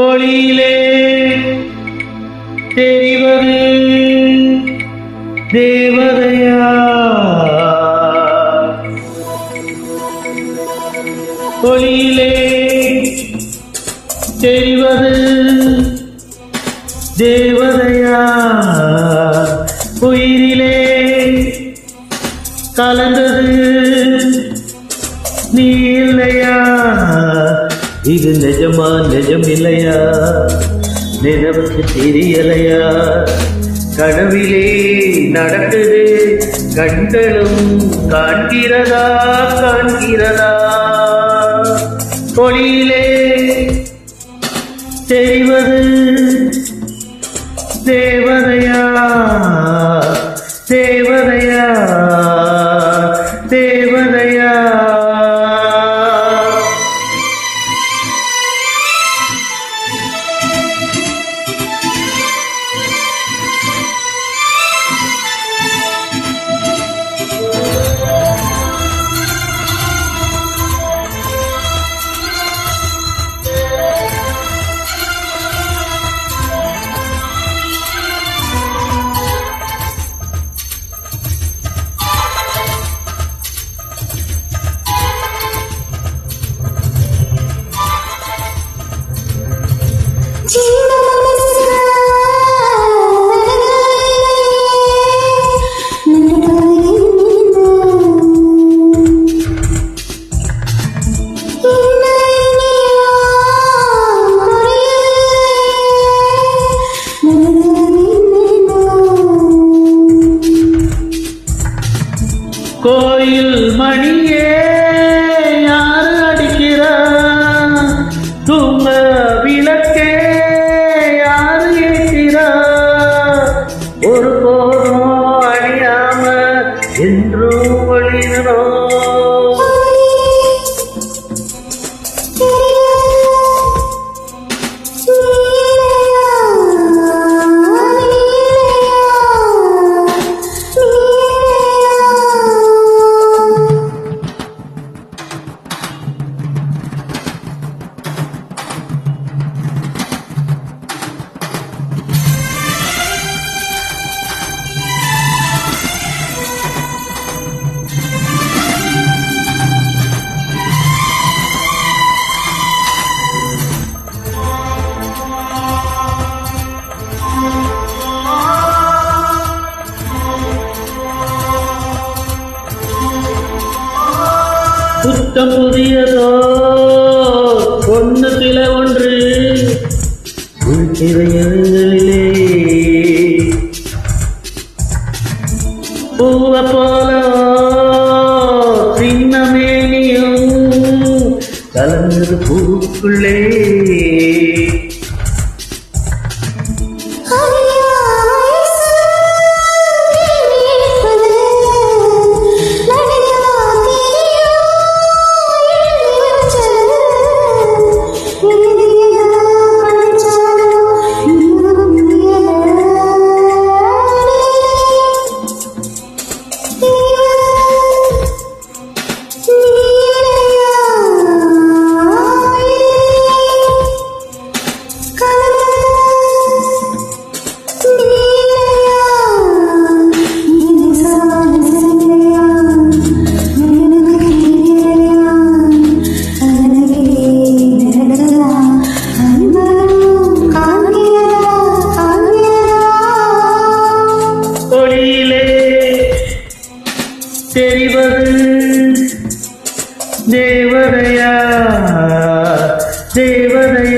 ஒளியிலே தெரிவது தேவதையா? ஒளியிலே தெரிவது தேவதையா? உயிரிலே கலந்தது நீ இல்லையா? இது நிஜமா நிஜம் இல்லையா? நினைவுக்கு தெரியலையா? கனவிலே நடக்குது கண்களும் காண்கிறதா காண்கிறதா? ஒளியிலே தெரிவது தேவதையா? தேவதையா? தேவதையா? கோயில் மணியே யாரு அடிக்கிறா? தூங்க விளக்கே யாரு ஏற்கிறா? ஒரு போதும் அழியாம என்றும் ஒளிரணும். புத்தம் புதியதோ ஒன்றுல ஒன்று உள்கிறையிலே பூவ போல சின்னமேனியும் கலந்தது பூக்குள்ளே. தெரிவது தேவதையா? தேவதையா?